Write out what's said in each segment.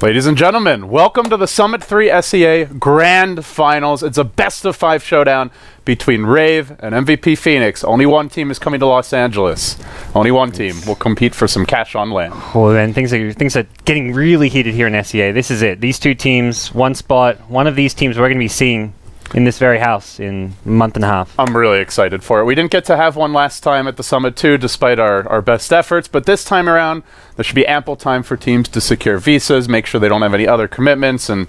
Ladies and gentlemen, welcome to the Summit 3 SEA Grand Finals. It's a best-of-5 showdown between Rave and mvp.ph. Only one team is coming to Los Angeles. Only one team will compete for some cash on land. Well, then things are getting really heated here in SEA. This is it. These two teams, one spot. One of these teams we're going to be seeing in this very house in a month and a half. I'm really excited for it. We didn't get to have one last time at the Summit 2 despite our best efforts, but this time around there should be ample time for teams to secure visas, make sure they don't have any other commitments, and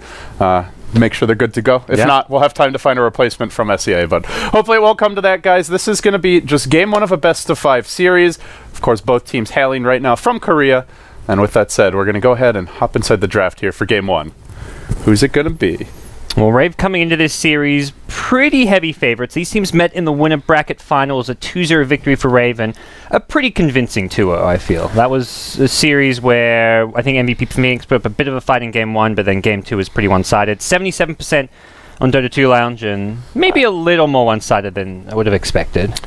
make sure they're good to go. If not, we'll have time to find a replacement from SEA, but hopefully it won't come to that, guys. This is going to be just game one of a best-of-5 series. Of course, both teams hailing right now from Korea, and with that said, we're going to go ahead and hop inside the draft here for game one. Who's it going to be? Well, Rave coming into this series, pretty heavy favorites. These teams met in the winner bracket finals, a 2-0 victory for Rave, and a pretty convincing 2-0, I feel. That was a series where I think mvp.ph put up a bit of a fight in game one, but then game two was pretty one-sided. 77% on Dota 2 Lounge, and maybe a little more one-sided than I would have expected.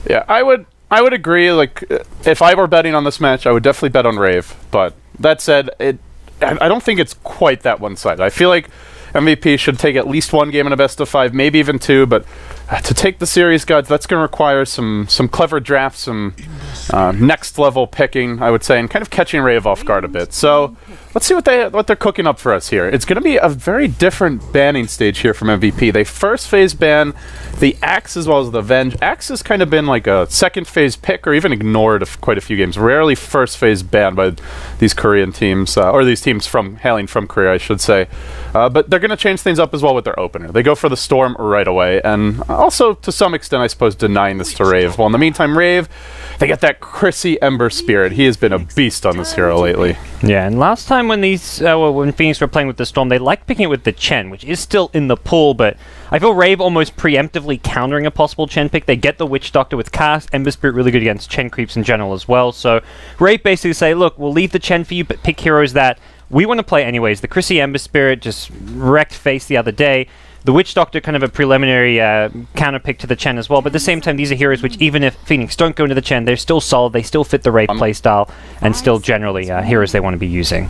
Yeah, I would agree. Like, if I were betting on this match, I would definitely bet on Rave. But that said, I don't think it's quite that one-sided. I feel like MVP should take at least one game in a best-of-5, maybe even two, but to take the series, guys, that's going to require some clever drafts, some next-level picking, I would say, and kind of catching Rave off guard a bit. So let's see what they're cooking up for us here. It's going to be a very different banning stage here from MVP. They first phase ban the Axe as well as the Venge. Axe has kind of been like a second phase pick or even ignored quite a few games. Rarely first phase banned by these Korean teams, or these teams hailing from Korea, I should say. But they're going to change things up as well with their opener. They go for the Storm right away, and also to some extent, I suppose, denying this to Rave. Well, in the meantime, Rave, they get that Chrissy Ember Spirit. He has been a beast on this hero lately. Yeah, and last time when when Phoenix were playing with the Storm, they liked picking it with the Chen, which is still in the pool, but I feel Rave almost preemptively countering a possible Chen pick. They get the Witch Doctor with Cast, Ember Spirit really good against Chen creeps in general as well, so Rave basically say, look, we'll leave the Chen for you, but pick heroes that we want to play anyways. The Chrissy Ember Spirit just wrecked face the other day. The Witch Doctor, kind of a preliminary counter pick to the Chen as well, but at the same time, these are heroes which, even if Phoenix don't go into the Chen, they're still solid, they still fit the Rave playstyle, and still generally heroes they want to be using.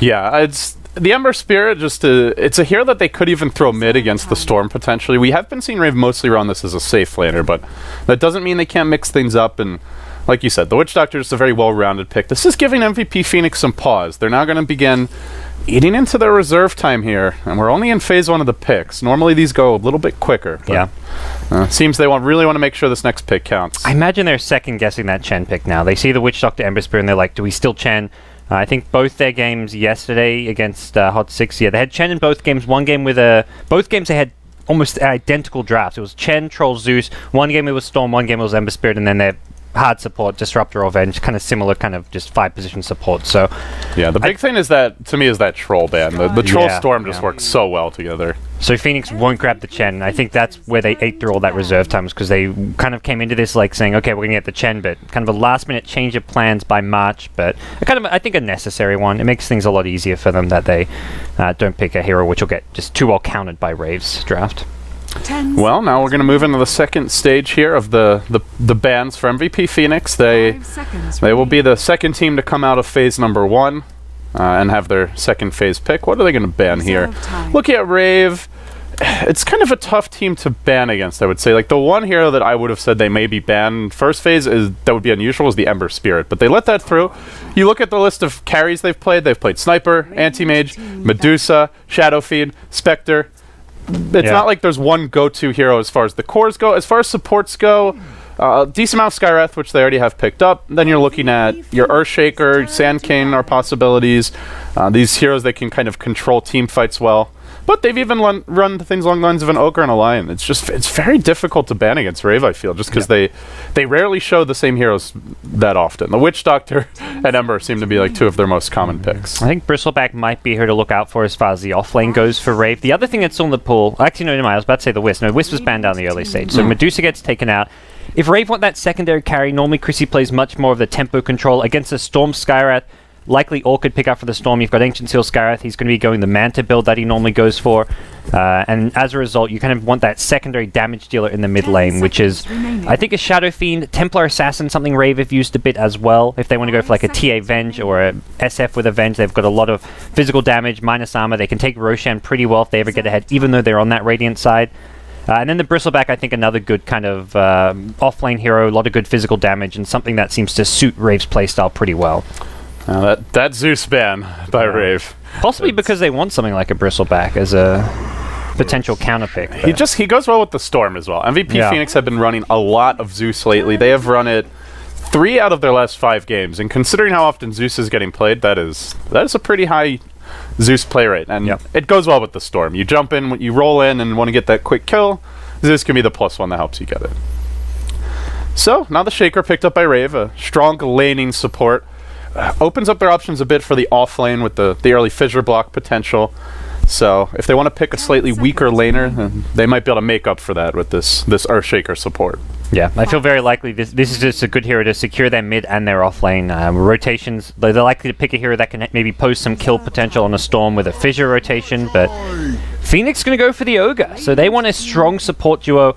Yeah, it's the Ember Spirit, it's a hero that they could even throw mid against the Storm, potentially. We have been seeing Rave mostly run this as a safe laner, but that doesn't mean they can't mix things up, and like you said, the Witch Doctor is a very well-rounded pick. This is giving MVP Phoenix some pause. They're now going to begin eating into their reserve time here, and we're only in phase one of the picks. Normally these go a little bit quicker. But, it seems they really want to make sure this next pick counts. I imagine they're second-guessing that Chen pick now. They see the Witch Doctor Ember Spirit, and they're like, do we still Chen? I think both their games yesterday against Hot 6, they had Chen in both games. One game with both games they had almost identical drafts. It was Chen, Troll, Zeus. One game it was Storm, one game it was Ember Spirit, and then their hard support, Disruptor or Venge, kind of similar, kind of just 5-position support. So yeah, the big thing is that, to me, is that Troll ban. The Troll Storm just works so well together. So Phoenix won't grab the Chen. I think that's where they ate through all that reserve times, because they kind of came into this like saying, okay, we're going to get the Chen, but kind of a last-minute change of plans by March, but I think a necessary one. It makes things a lot easier for them that they don't pick a hero which will get just too well counted by Rave's draft. Well, now we're going to move into the second stage here of the bans for MVP Phoenix. They will be the second team to come out of phase number 1 and have their second phase pick. What are they going to ban here? Looking at Rave, it's kind of a tough team to ban against, I would say. Like, the one hero that I would have said they maybe ban first phase that would be unusual is the Ember Spirit, but they let that through. You look at the list of carries they've played Sniper, Anti-Mage, Medusa, Shadowfiend, Spectre. It's not like there's one go-to hero as far as the cores go. As far as supports go, decent amount of Skywrath, which they already have picked up. Then you're looking at your Earthshaker, Sand King are possibilities. These heroes, they can kind of control team fights well. But they've even run things along the lines of an Ogre and a Lion. It's very difficult to ban against Rave, I feel, just because they rarely show the same heroes that often. The Witch Doctor and Ember seem to be like two of their most common picks. I think Bristleback might be here to look out for as far as the offlane goes for Rave. The other thing that's on the pool, actually no, I was about to say the Wisp. No, Wisp was banned down the early stage, so Medusa gets taken out. If Rave want that secondary carry, normally Chrissy plays much more of the tempo control against a Storm Skywrath. Likely Orchid pick up for the Storm. You've got Ancient Seal Scarith. He's going to be going the Manta build that he normally goes for. And as a result, you kind of want that secondary damage dealer in the mid lane, which is, I think, a Shadow Fiend, Templar Assassin, something Rave have used a bit as well. If they want to go for like a TA Venge or a SF with a Venge, they've got a lot of physical damage, minus armor. They can take Roshan pretty well if they ever get ahead, even though they're on that Radiant side. And then the Bristleback, I think, another good kind of off-lane hero, a lot of good physical damage, and something that seems to suit Rave's playstyle pretty well. That Zeus ban by Rave. Possibly because they want something like a Bristleback as a potential counter pick. He goes well with the Storm as well. MVP Phoenix have been running a lot of Zeus lately. They have run it 3 out of their last 5 games, and considering how often Zeus is getting played, that is a pretty high Zeus play rate, and it goes well with the Storm. You jump in, you roll in, and want to get that quick kill, Zeus can be the +1 that helps you get it. So, now the Shaker picked up by Rave, a strong laning support. Opens up their options a bit for the off lane with the early fissure block potential. So, if they want to pick a slightly weaker laner, then they might be able to make up for that with this Earthshaker support. Yeah, I feel very likely this is just a good hero to secure their mid and their off lane. Rotations, they're likely to pick a hero that can maybe post some kill potential on a Storm with a fissure rotation, but Phoenix is going to go for the Ogre. So they want a strong support duo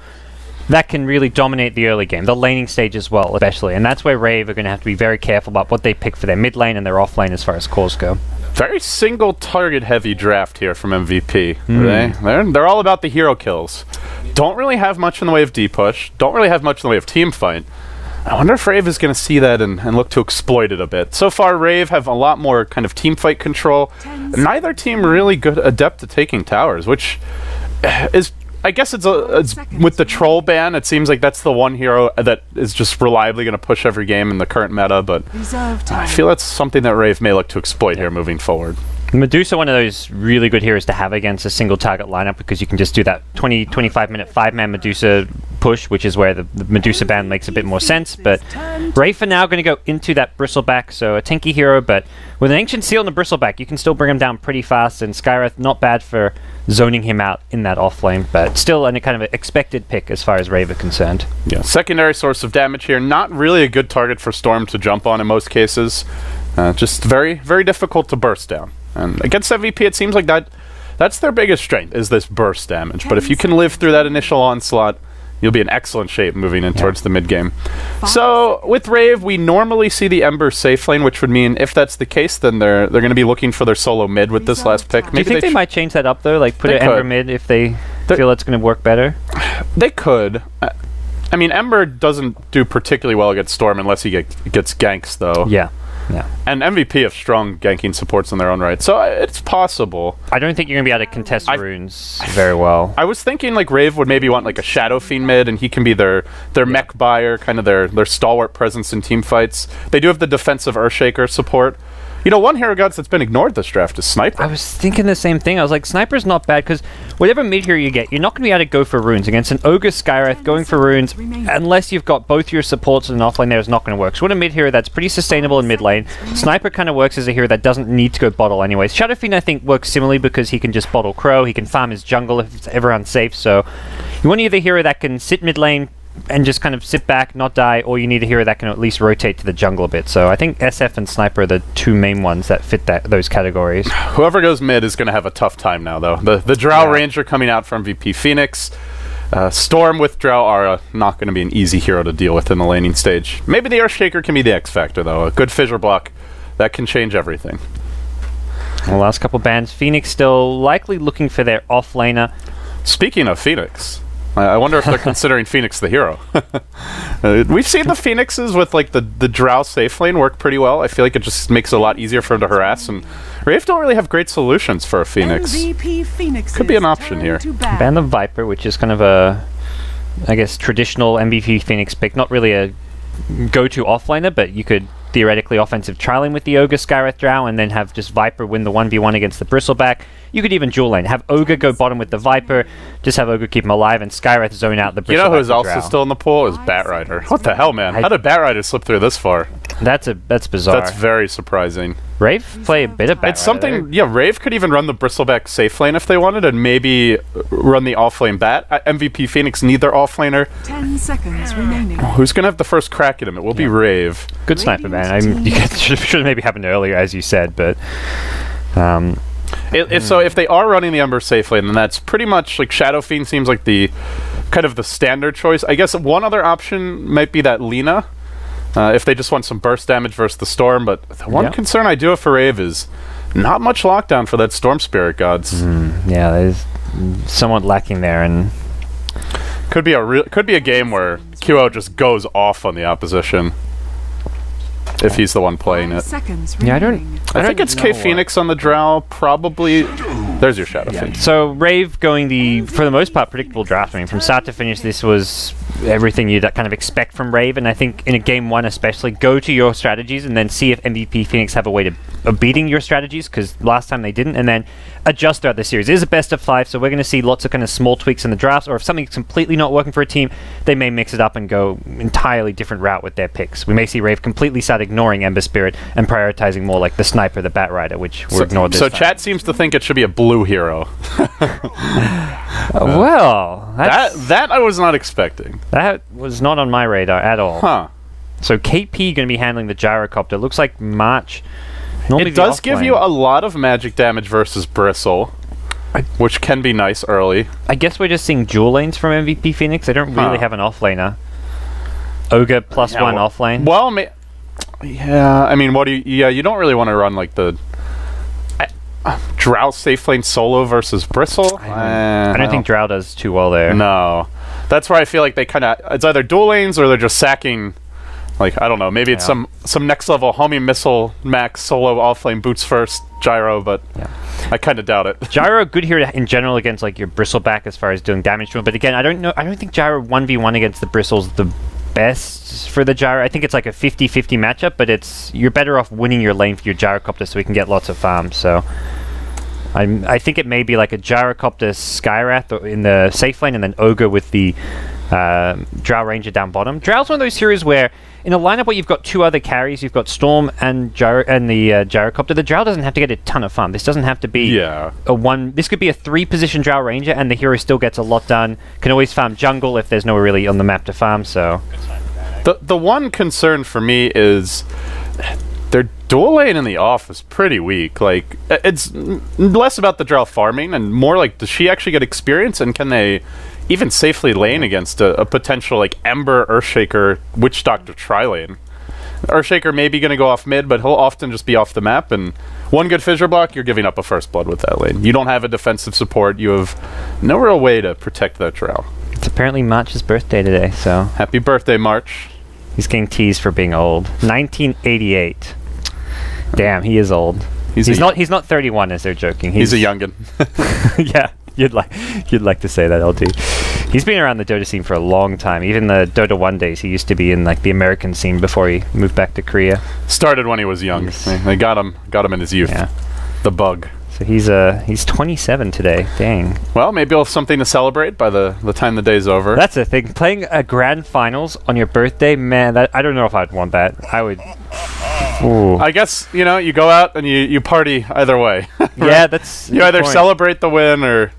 that can really dominate the early game, the laning stage as well, especially. And that's where Rave are going to have to be very careful about what they pick for their mid lane and their off lane as far as cores go. Very single target heavy draft here from MVP. They're all about the hero kills. Don't really have much in the way of D-push. Don't really have much in the way of team fight. I wonder if Rave is going to see that and look to exploit it a bit. So far, Rave have a lot more kind of team fight control. Neither team really good adept at taking towers, which is, I guess it's with the troll ban, it seems like that's the one hero that is just reliably going to push every game in the current meta, but I feel that's something that Rave may look to exploit here moving forward. Medusa, one of those really good heroes to have against a single target lineup, because you can just do that 20-25 minute 5-man Medusa push, which is where the Medusa ban makes a bit more sense. But Rave for now going to go into that Bristleback, so a tanky hero, but with an Ancient Seal and the Bristleback, you can still bring him down pretty fast, and Skywrath not bad for zoning him out in that off lane, but still a kind of expected pick as far as Rave are concerned. Yeah, secondary source of damage here, not really a good target for Storm to jump on in most cases. Just very, very difficult to burst down. And against MVP, it seems like that's their biggest strength, is this burst damage. But if you can live through that initial onslaught, you'll be in excellent shape moving in towards the mid-game. So, with Rave, we normally see the Ember safe lane, which would mean, if that's the case, then they're going to be looking for their solo mid with this last pick. Maybe do you think they might change that up, though? Like, put an Ember mid if they feel it's going to work better? They could. I mean, Ember doesn't do particularly well against Storm unless he gets ganks, though. Yeah. And MVP have strong ganking supports in their own right, so it's possible. I don't think you're going to be able to contest runes very well. I was thinking like Rave would maybe want like a Shadow Fiend mid, and he can be their mech buyer, kind of their stalwart presence in team fights. They do have the defensive Earthshaker support. You know, one hero GoDz that's been ignored this draft is Sniper. I was thinking the same thing. I was like, Sniper's not bad, because whatever mid hero you get, you're not going to be able to go for runes. Against an Ogre Skywrath, going for runes, unless you've got both your supports in an offlane there, is not going to work. So what a mid hero that's pretty sustainable in mid lane. Sniper kind of works as a hero that doesn't need to go bottle anyways. Shadow Fiend, I think, works similarly because he can just bottle Crow, he can farm his jungle if it's ever unsafe, so you want either hero that can sit mid lane and just kind of sit back, not die, or you need a hero that can at least rotate to the jungle a bit. So I think SF and Sniper are the two main ones that fit those categories. Whoever goes mid is going to have a tough time now, though. The Drow Ranger coming out from MVP Phoenix. Storm with Drow are not going to be an easy hero to deal with in the laning stage. Maybe the Earthshaker can be the X factor, though. A good fissure block that can change everything. The last couple bans, Phoenix still likely looking for their off-laner. Speaking of Phoenix, I wonder if they're considering Phoenix the hero. We've seen the Phoenixes with like the Drow safe lane work pretty well. I feel like it just makes it a lot easier for them to harass, and Rave don't really have great solutions for a Phoenix. Could be an option here. Ban the Viper, which is kind of a, I guess, traditional MVP Phoenix pick. Not really a go-to offlaner, but you could theoretically offensive trialing with the Ogre Skywrath Drow and then have just Viper win the 1v1 against the Bristleback. You could even dual lane. Have Ogre go bottom with the Viper, just have Ogre keep him alive, and Skywrath zone out the Bristleback. You know who's also still in the pool? Is Batrider. What the hell, man? How did Batrider slip through this far? That's bizarre. That's very surprising. Rave play a bit of bat. It's something, yeah, Rave could even run the Bristleback safe lane if they wanted, and maybe run the off-lane bat. MVP Phoenix need their off-laner. 10 seconds remaining. Who's going to have the first crack at him? It will be Rave. Good sniper, man. Should have maybe happened earlier, as you said, but... So if they are running the Ember safe lane, then that's pretty much like Shadow Fiend seems like the kind of the standard choice. I guess one other option might be that Lina, if they just want some burst damage versus the Storm. But the one concern I do have for Rave is not much lockdown for that Storm Spirit GoDz. Yeah, there's somewhat lacking there, and could be a game where QO just goes off on the opposition. If he's the one playing it. Yeah, I think it's K Phoenix on the Drow, probably. There's your Shadow Fiend. So Rave going for the most part, predictable draft. I mean, from start to finish, this was everything you'd kind of expect from Rave, and I think in a game 1 especially, go to your strategies and then see if MVP Phoenix have a way of beating your strategies, because last time they didn't, and then adjust throughout the series. It is a best of 5, so we're going to see lots of kind of small tweaks in the drafts, or if something's completely not working for a team, they may mix it up and go entirely different route with their picks. We may see Rave completely start ignoring Ember Spirit and prioritizing more like the Sniper, the Bat Rider, which were ignored this time. So chat seems to think it should be a blue hero. Well, that I was not expecting. That was not on my radar at all. Huh. So KP going to be handling the Gyrocopter. Looks like March. It does give you a lot of magic damage versus Bristle, which can be nice early. I guess we're just seeing dual lanes from MVP Phoenix. They don't really have an offlaner. Ogre +1 offlane. Well, yeah, I mean, you don't really want to run like the Drow safe lane solo versus Bristle. I don't think Drow does too well there. No. That's where I feel like they kind of... It's either dual lanes or they're just sacking... Like, I don't know, maybe it's some next level homing missile max solo offlane boots first gyro, but I kind of doubt it. Gyro good here in general against like your Bristleback as far as doing damage to him, but again, I don't think Gyro 1v1 against the Bristle's the best for the Gyro. I think it's like a 50-50 matchup, but you're better off winning your lane for your Gyrocopter so we can get lots of farms. So I think it may be like a Gyrocopter Skywrath in the safe lane, and then Ogre with the Drow Ranger down bottom. Drow's one of those heroes where in a lineup where you've got 2 other carries, you've got Storm and the Gyrocopter, the Drow doesn't have to get a ton of farm. This doesn't have to be a 1... This could be a 3-position Drow Ranger, and the hero still gets a lot done. Can always farm jungle if there's nowhere really on the map to farm, so... The one concern for me is their dual lane in the off is pretty weak. Like, it's less about the Drow farming and more like, does she actually get experience, and can they even safely lane against a potential like Ember, Earthshaker, Witch Doctor tri-lane? Earthshaker may be going to go off mid, but he'll often just be off the map, and one good fissure block, you're giving up a first blood with that lane. You don't have a defensive support, you have no real way to protect that Drow. It's apparently March's birthday today, so... Happy birthday, March. He's getting teased for being old. 1988. Damn, he is old. He's not 31 as they're joking. He's a youngin. Yeah. You'd like to say that, LT. He's been around the Dota scene for a long time. Even the Dota 1 days, he used to be in like the American scene before he moved back to Korea. Started when he was young. They got him in his youth. Yeah. The bug. So he's 27 today. Dang. Well, maybe he'll have something to celebrate by the time the day's over. That's the thing. Playing a grand finals on your birthday, man, I don't know if I'd want that. I would... Ooh. I guess, you go out and you party either way. Right? Yeah, that's... You either celebrate the win or...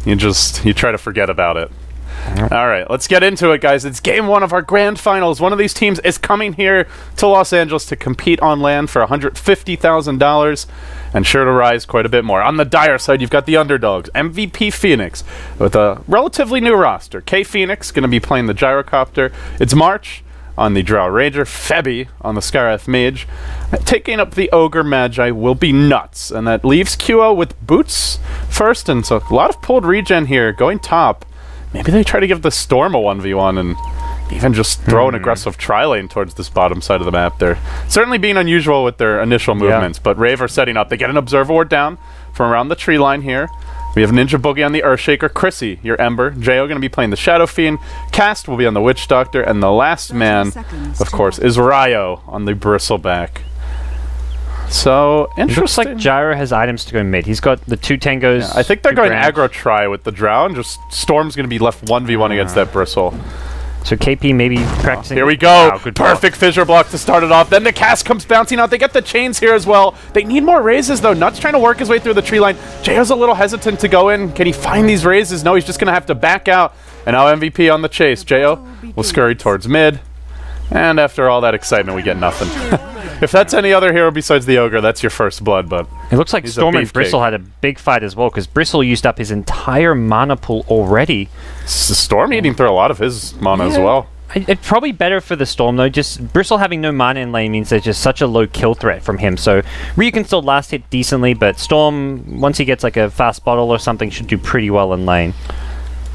You try to forget about it. All right, let's get into it, guys. It's game 1 of our grand finals. One of these teams is coming here to Los Angeles to compete on LAN for $150,000 and sure to rise quite a bit more. On the dire side, you've got the underdogs, MVP Phoenix, with a relatively new roster. K Phoenix going to be playing the Gyrocopter. It's March on the Drow Ranger, Febby on the Skywrath Mage. Taking up the Ogre Magi will be nuts, and that leaves QO with Boots first, and so a lot of pulled regen here, going top. Maybe they try to give the Storm a 1v1 and even just throw an aggressive tri-lane towards this bottom side of the map. They're certainly being unusual with their initial movements, but Rave are setting up. They get an Observer Ward down from around the tree line here. We have Ninja Boogie on the Earthshaker, Chrissy, your Ember, Jo going to be playing the Shadow Fiend, Cast will be on the Witch Doctor, and the last man, of course, is Ryo on the Bristleback. So, interesting. It looks like Gyro has items to go mid. He's got the 2 tangos. Yeah, I think they're going aggro try with the Drow, and just Storm's going to be left 1v1 against that Bristle. So KP maybe practicing. Here we go. Wow, good Perfect fissure block to start it off. Then the cast comes bouncing out. They get the chains here as well. They need more raises, though. Nuts trying to work his way through the tree line. Jayo's a little hesitant to go in. Can he find these raises? No, he's just going to have to back out. And now MVP on the chase. Jayo will scurry towards mid. And after all that excitement, we get nothing. If that's any other hero besides the Ogre, that's your first blood, but it looks like Storm and Bristle had a big fight as well, because Bristle used up his entire mana pool already. Storm eating through a lot of his mana as well. It's probably better for the Storm, though. Just Bristle having no mana in lane means there's just such a low kill threat from him. So Ryu can still last hit decently, but Storm, once he gets like a fast bottle or something, should do pretty well in lane.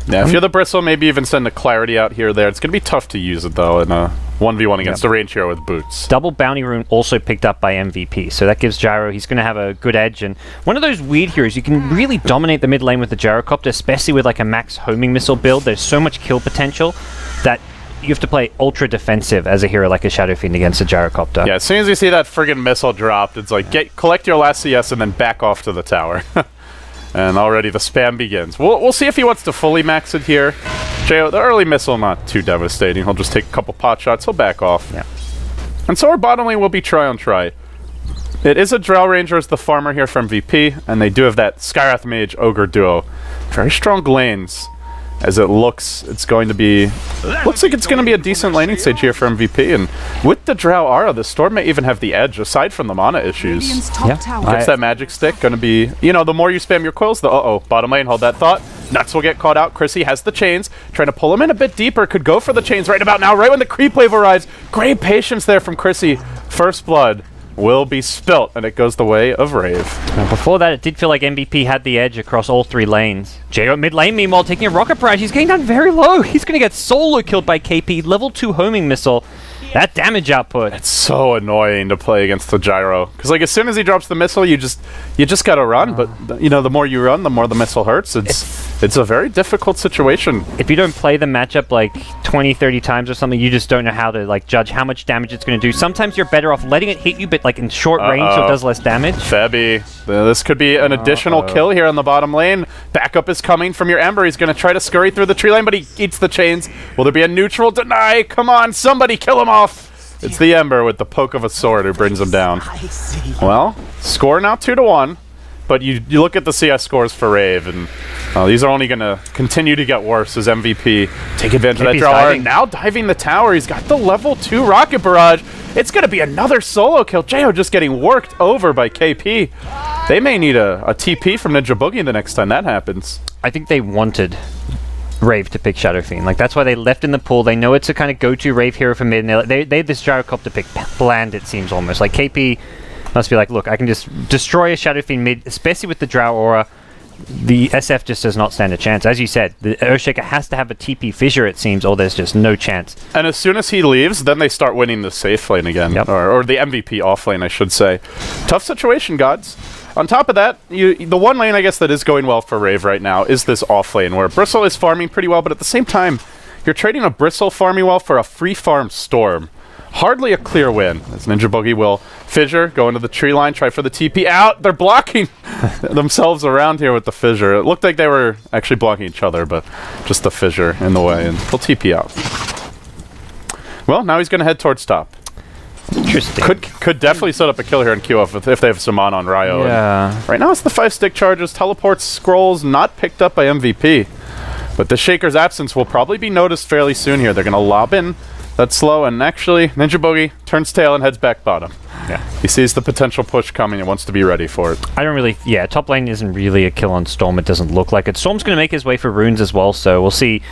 Yeah, if you're the Bristle, maybe even send a Clarity out here or there. It's going to be tough to use it, though, in a 1v1 against a range hero with boots. Double Bounty Rune also picked up by MVP, so that gives Gyro, he's going to have a good edge. And one of those weird heroes, you can really dominate the mid lane with the Gyrocopter, especially with like a max homing missile build. There's so much kill potential that you have to play ultra defensive as a hero like a Shadow Fiend against a Gyrocopter. Yeah, as soon as you see that friggin' missile dropped, it's like, collect your last CS and then back off to the tower. And already the spam begins. We'll see if he wants to fully max it here. Jayo, the early missile not too devastating. He'll just take a couple pot shots. He'll back off. Yeah. And so our bottom lane will be try on try. It is a Drow Ranger as the farmer here from VP, and they do have that Skywrath Mage Ogre duo. Very strong lanes. As it looks, it's going to be... Looks like it's going to be a decent laning stage here for MVP, and with the Drow Aura, the Storm may even have the edge, aside from the mana issues. Gets that magic stick, going to be... You know, the more you spam your coils, the... bottom lane, hold that thought. Nuts will get caught out. Chrissy has the chains, trying to pull him in a bit deeper, could go for the chains right about now, right when the creep wave arrives. Great patience there from Chrissy. First blood will be spilt, and it goes the way of Rave. Now before that, it did feel like MVP had the edge across all three lanes. Jayo mid lane, meanwhile, taking a rocket barrage. He's getting down very low. He's going to get solo killed by KP. Level 2 homing missile. That damage output. It's so annoying to play against the Gyro. Because like as soon as he drops the missile, you just gotta run. But you know, the more you run, the more the missile hurts. It's a very difficult situation. If you don't play the matchup like 20, 30 times or something, you just don't know how to like judge how much damage it's going to do. Sometimes you're better off letting it hit you, but like in short range, so it does less damage. Febby, this could be an additional kill here on the bottom lane. Backup is coming from your Ember. He's going to try to scurry through the tree line, but he eats the chains. Will there be a neutral deny? Come on, somebody kill him off. It's the Ember with the poke of a sword who brings him down. Well, score now 2-1. But you look at the CS scores for Rave, and these are only going to continue to get worse as MVP take advantage of that draw. Now diving the tower, he's got the level 2 rocket barrage. It's going to be another solo kill. Jayo just getting worked over by KP. They may need a TP from Ninja Boogie the next time that happens. I think they wanted Rave to pick Shadow Fiend. Like, that's why they left in the pool. They know it's a kind of go-to Rave hero for mid, and they had this Gyrocopter pick bland, it seems, almost. Like, KP must be like, look, I can just destroy a Shadow Fiend mid, especially with the Drow Aura. The SF just does not stand a chance. As you said, the Earthshaker has to have a TP fissure, it seems, or there's just no chance. And as soon as he leaves, then they start winning the safe lane again. Yep. Or the MVP off lane, I should say. Tough situation, GoDz. On top of that, the one lane, I guess, that is going well for Rave right now is this off lane, where Bristle is farming pretty well, but at the same time, you're trading a Bristle farming well for a free farm Storm. Hardly a clear win, as Ninja Boogie will fissure, go into the tree line, try for the TP out. They're blocking themselves around here with the fissure. It looked like they were actually blocking each other, but just the fissure in the way, and they'll TP out. Well, now he's going to head towards top. Interesting. Could definitely set up a kill here in Q if they have some mana on Ryo. Yeah. Right now it's the 5 stick charges, teleports, scrolls, not picked up by MVP. But the Shaker's absence will probably be noticed fairly soon here. They're going to lob in that slow, and actually Ninja Boogie turns tail and heads back bottom. Yeah. He sees the potential push coming and wants to be ready for it. I don't really... Yeah, top lane isn't really a kill on Storm. It doesn't look like it. Storm's going to make his way for runes as well, so we'll see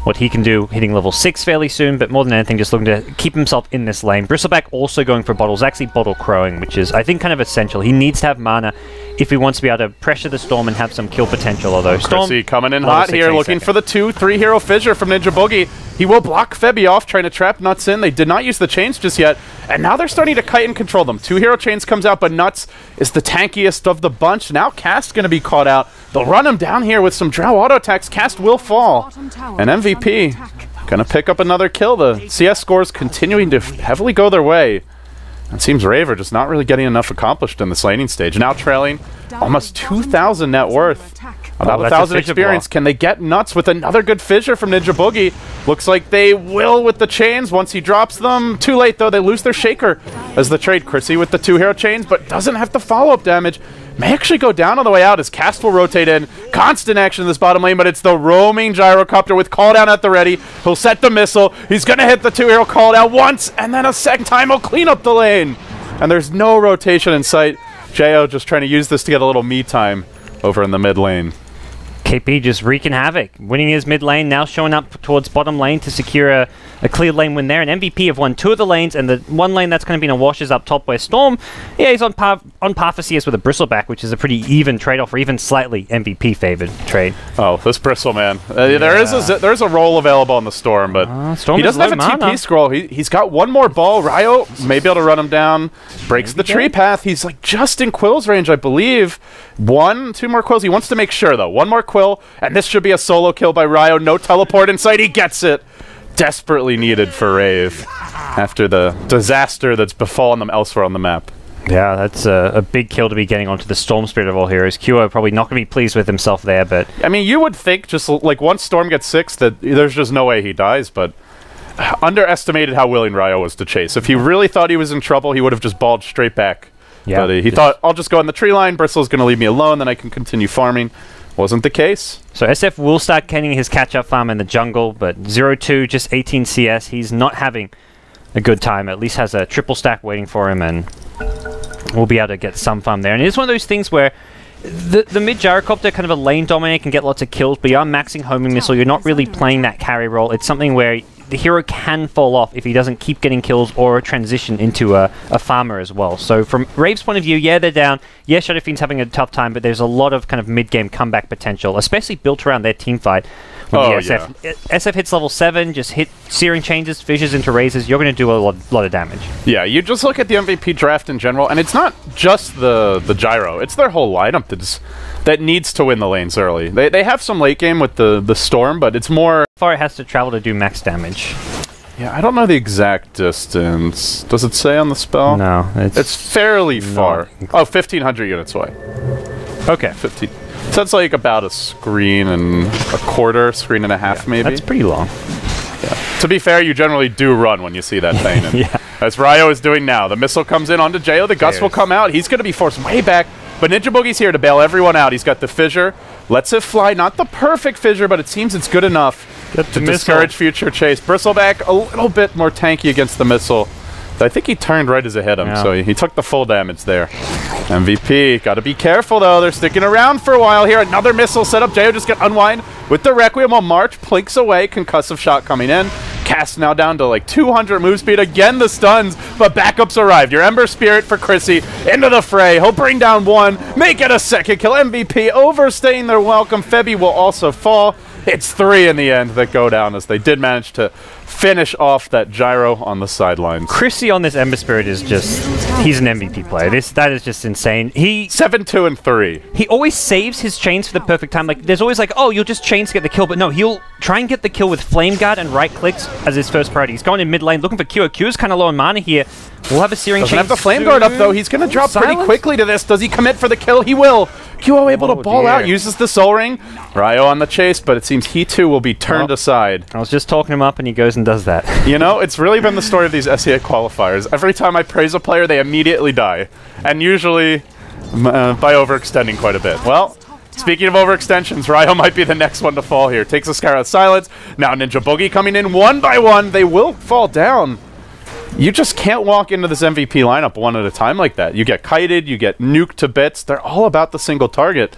what he can do, hitting level 6 fairly soon, but more than anything, just looking to keep himself in this lane. Bristleback also going for bottles, actually bottle crowing, which is, I think, kind of essential. He needs to have mana if he wants to be able to pressure the Storm and have some kill potential, although Storm... Chrissy coming in hot here, looking for the 2-3 hero fissure from Ninja Boogie. He will block Febby off, trying to trap Nuts in. They did not use the chains just yet, and now they're starting to kite and control them. 2 hero chains comes out, but Nuts is the tankiest of the bunch. Now Cast going to be caught out. They'll run him down here with some Drow auto attacks. Cast will fall. And MVP going to pick up another kill. The CS scores continuing to heavily go their way. It seems Rave are just not really getting enough accomplished in this laning stage. Now trailing almost 2,000 net worth. About 1,000 experience. Can they get Nuts with another good fissure from Ninja Boogie? Looks like they will with the chains once he drops them. Too late, though. They lose their Shaker as the trade. Chrissy with the 2-hero chains, but doesn't have the follow-up damage. May actually go down on the way out as Cast will rotate in. Constant action in this bottom lane, but it's the roaming Gyrocopter with call down at the ready. He'll set the missile. He's going to hit the 2-hero call down once, and then a second time he'll clean up the lane. And there's no rotation in sight. Jo just trying to use this to get a little me time over in the mid lane. KP just wreaking havoc, winning his mid lane, now showing up towards bottom lane to secure a clear lane win there. And MVP have won 2 of the lanes, and the one lane that's going to be in a wash is up top where Storm, yeah, he's on par for CS with a Bristleback, which is a pretty even trade-off, or even slightly MVP-favored trade. Oh, this Bristle, man. There's a role available on the Storm, but Storm he doesn't have a TP scroll. He's got one more ball. Ryo may be able to run him down. Breaks the tree path. He's like just in Quill's range, I believe. 2 more Quills. He wants to make sure, though. 1 more Quill, and this should be a solo kill by Ryo. No teleport inside. He gets it. Desperately needed for Rave after the disaster that's befallen them elsewhere on the map. Yeah, that's a big kill to be getting onto the Storm Spirit of all heroes. QO probably not going to be pleased with himself there, but... I mean, you would think just like once Storm gets 6 that there's just no way he dies, but underestimated how willing Ryo was to chase. If he really thought he was in trouble, he would have just balled straight back. Yeah, but he thought, I'll just go in the tree line, Bristle's going to leave me alone, then I can continue farming. Wasn't the case. So SF will start getting his catch-up farm in the jungle, but 0-2, just 18 CS. He's not having a good time. At least has a triple stack waiting for him, and we'll be able to get some farm there. And it's one of those things where the mid Gyrocopter, kind of a lane dominator, can get lots of kills, but you are maxing homing missile. You're not really playing that carry role. It's something where the hero can fall off if he doesn't keep getting kills or transition into a farmer as well. So from Rave's point of view, yeah, they're down. Yeah, Shadow Fiend's having a tough time, but there's a lot of kind of mid-game comeback potential, especially built around their team fight. When SF hits level 7, just hit Searing Changes, fissures into Razors, you're going to do a lot of damage. Yeah, you just look at the MVP draft in general, and it's not just the Gyro, it's their whole lineup that needs to win the lanes early. They have some late game with the Storm, but it's more... How far it has to travel to do max damage? Yeah, I don't know the exact distance. Does it say on the spell? No. It's fairly far. Oh, 1,500 units away. Okay. 15. So that's like about a screen and a quarter, screen and a half, maybe. That's pretty long. Yeah. To be fair, you generally do run when you see that thing. And yeah. As Ryo is doing now. The missile comes in onto Jo. The Gust will come out. He's going to be forced way back. But Ninja Boogie's here to bail everyone out. He's got the fissure. Lets it fly. Not the perfect fissure, but it seems it's good enough to discourage future chase. Bristleback a little bit more tanky against the missile. I think he turned right as it hit him, so he took the full damage there. MVP, got to be careful though. They're sticking around for a while here. Another missile set up. Jo just got unwind with the Requiem while March plinks away. Concussive shot coming in. Cast now down to like 200 move speed. Again, the stuns, but backups arrived. Your Ember Spirit for Chrissy into the fray. He'll bring down 1, make it a second kill. MVP overstaying their welcome. Febby will also fall. It's 3 in the end that go down as they did manage to finish off that Gyro on the sidelines. Chrissy on this Ember Spirit is just... He's an MVP player. That is just insane. 7, 2, and 3. He always saves his chains for the perfect time. Like, there's always like, oh, you'll just chains to get the kill, but no, he'll try and get the kill with Flame Guard and right clicks as his first priority. He's going in mid lane looking for Q. Q's kind of low on mana here. We'll have a Searing Chain. Doesn't have the Flame Guard up, though. He's going to drop pretty quickly to this. Does he commit for the kill? He will. QO able to ball out, uses the Soul Ring. Ryo on the chase, but it seems he too will be turned aside. I was just talking him up and he goes and does that. You know, it's really been the story of these SEA qualifiers. Every time I praise a player, they immediately die. And usually by overextending quite a bit. Well, speaking of overextensions, Ryo might be the next one to fall here. Takes a Scarlet Silence. Now Ninja Boogie coming in 1 by 1. They will fall down. You just can't walk into this MVP lineup one at a time like that. You get kited, you get nuked to bits. They're all about the single target.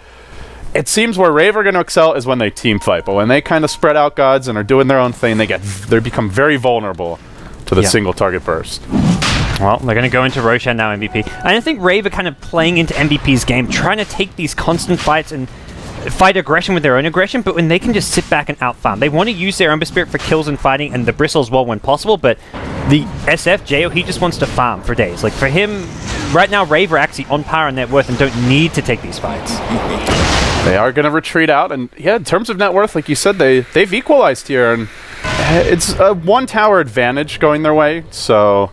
It seems where Rave are going to excel is when they team fight, but when they kind of spread out GoDz and are doing their own thing, they become very vulnerable to the single target burst. Well, they're going to go into Roshan now, MVP. And I think Rave are kind of playing into MVP's game, trying to take these constant fights and fight aggression with their own aggression, but when they can just sit back and outfarm. They want to use their Ember Spirit for kills and fighting, and the Bristle as well when possible, but the SF, Jo, he just wants to farm for days. Like, for him, right now, Rave are actually on par on net worth and don't need to take these fights. They are going to retreat out, and yeah, in terms of net worth, like you said, they've equalized here, and it's a 1 tower advantage going their way, so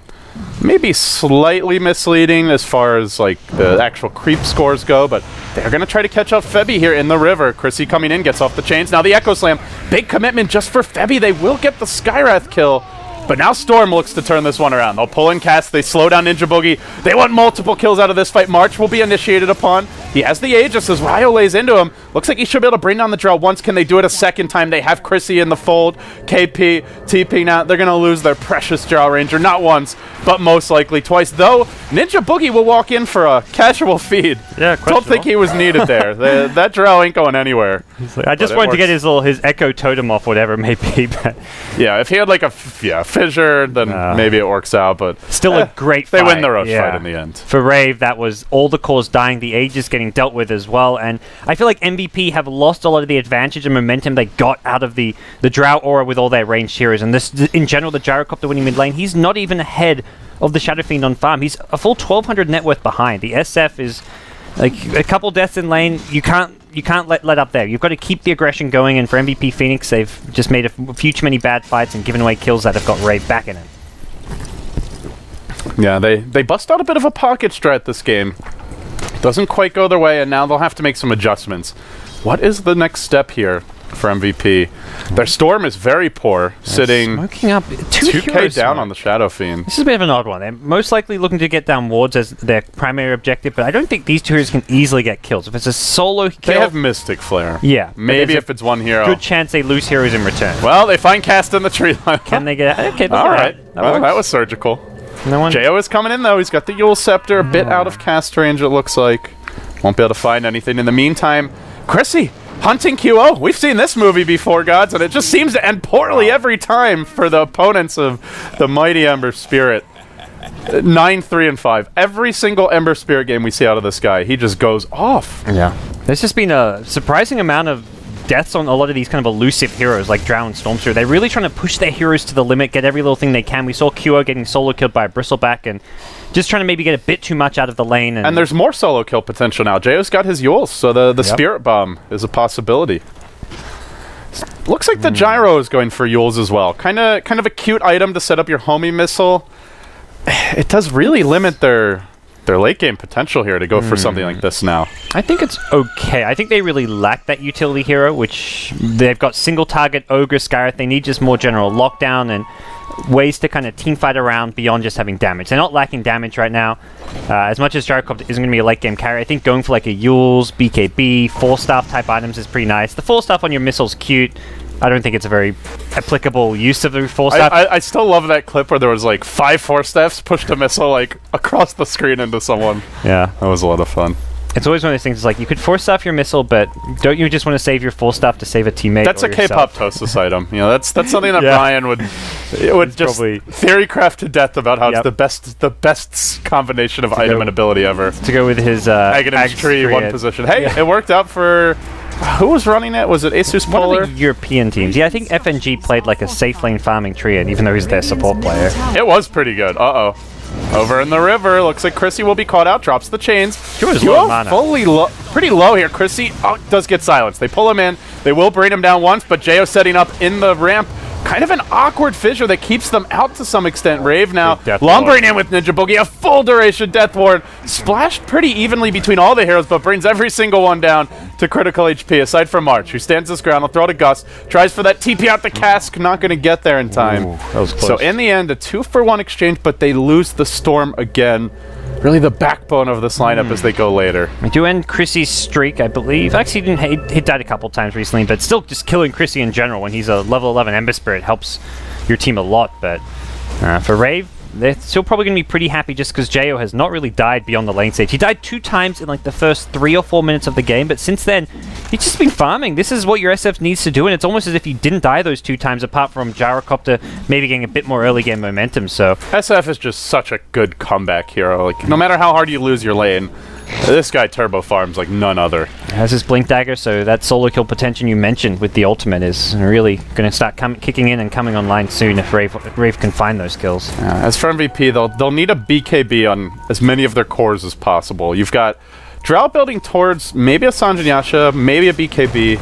maybe slightly misleading as far as like the actual creep scores go, but they're going to try to catch up Febby here in the river. Chrissy coming in, gets off the chains. Now the Echo Slam, big commitment just for Febby. They will get the Skywrath kill. But now Storm looks to turn this one around. They'll pull in cast, they slow down Ninja Boogie. They want multiple kills out of this fight. March will be initiated upon. He has the Aegis as Ryo lays into him. Looks like he should be able to bring down the Drow once. Can they do it a second time? They have Chrissy in the fold. KP, TP now. They're going to lose their precious Drow Ranger. Not once, but most likely twice. Though, Ninja Boogie will walk in for a casual feed. Yeah, don't think he was needed there. That Drow ain't going anywhere. Like, I just wanted to get his Echo Totem off, whatever it may be. But yeah, if he had like a fissure, then maybe it works out. But still a great fight. They win the rush fight in the end. For Rave, that was all the cores dying, the Aegis getting dealt with as well. And I feel like MVP have lost a lot of the advantage and momentum they got out of the Drow aura with all their ranged heroes. And this, in general, the Gyrocopter winning mid lane, he's not even ahead of the Shadow Fiend on farm. He's a full 1,200 net worth behind. The SF is like a couple deaths in lane. You can't let up there. You've got to keep the aggression going, and for MVP Phoenix, they've just made a few too many bad fights and given away kills that have got Rave back in it. Yeah, they bust out a bit of a pocket strat this game. Doesn't quite go their way, and now they'll have to make some adjustments. What is the next step here for MVP? Their Storm is very poor, sitting smoking up 2k down on the Shadow Fiend. This is a bit of an odd one. They're most likely looking to get down wards as their primary objective, but I don't think these two heroes can easily get kills. If it's a solo kill... They have Mystic Flare. Yeah. Maybe if it's one hero. Good chance they lose heroes in return. Well, they find cast in the tree line. Can they get... Okay, all right. That was surgical. No one... Jo is coming in, though. He's got the Yule Scepter, a bit out of cast range, it looks like. Won't be able to find anything. In the meantime, Chrissy hunting QO. We've seen this movie before, GoDz, and it just seems to end poorly every time for the opponents of the mighty Ember Spirit. 9, 3, and 5. Every single Ember Spirit game we see out of this guy, he just goes off. Yeah. There's just been a surprising amount of deaths on a lot of these kind of elusive heroes like Drow and Stormstream. They're really trying to push their heroes to the limit, get every little thing they can. We saw QO getting solo killed by a Bristleback and just trying to maybe get a bit too much out of the lane. And there's more solo kill potential now. Jo's got his Yules, so the Spirit Bomb is a possibility. Looks like the Gyro is going for Yules as well. Kind of a cute item to set up your homie missile. It does really limit their late game potential here to go for something like this now. I think it's okay. I think they really lack that utility hero, which they've got single target Ogre, Skywrath. They need just more general lockdown and ways to kind of teamfight around beyond just having damage. They're not lacking damage right now. As much as Gyrocopter isn't going to be a late game carry, I think going for like a Yules, BKB, 4-staff type items is pretty nice. The 4-staff on your missile's cute. I don't think it's a very applicable use of the 4-staff. I still love that clip where there was like 5 4-staffs pushed a missile like across the screen into someone. Yeah. That was a lot of fun. It's always one of those things, it's like, you could 4-staff your missile, but don't you just want to save your 4-staff to save a teammate? That's a K-pop Tosis item. You know, that's something that Brian would just theory craft to death about how it's the best combination of item and ability ever. To go with his Aghanim's tree, one position. Hey, it worked out for... Who was running it? Was it Asus Polar? One of the European teams. Yeah, I think FNG played like a safe lane farming Triad, even though he's their support player. It was pretty good. Uh-oh. Over in the river. Looks like Chrissy will be caught out. Drops the chains. Fully pretty low here. Chrissy does get silenced. They pull him in. They will bring him down once, but Jo setting up in the ramp. Kind of an awkward fissure that keeps them out to some extent. Rave now lumbering in with Ninja Boogie. A full duration Death Ward. Splashed pretty evenly between all the heroes, but brings every single one down to critical HP, aside from March, who stands his ground. He'll throw to Gus. Tries for that TP out the cask. Not going to get there in time. Ooh, that was close. So in the end, a 2-for-1 exchange, but they lose the Storm again. Really the backbone of this lineup as they go later. We do end Chrissy's streak, I believe. Actually, he died a couple times recently, but still just killing Chrissy in general when he's a level 11 Ember Spirit helps your team a lot. But for Rave, they're still probably going to be pretty happy just because Jo has not really died beyond the lane stage. He died 2 times in like the first 3 or 4 minutes of the game, but since then, he's just been farming. This is what your SF needs to do, and it's almost as if he didn't die those 2 times, apart from Gyrocopter maybe getting a bit more early game momentum. So SF is just such a good comeback hero. Like, no matter how hard you lose your lane, this guy turbo farms like none other. Has his Blink Dagger, so that solo kill potential you mentioned with the ultimate is really going to start kicking in and coming online soon if Rave can find those kills. As for MVP, they'll need a BKB on as many of their cores as possible. You've got Drow building towards maybe a Sanjin Yasha, maybe a BKB.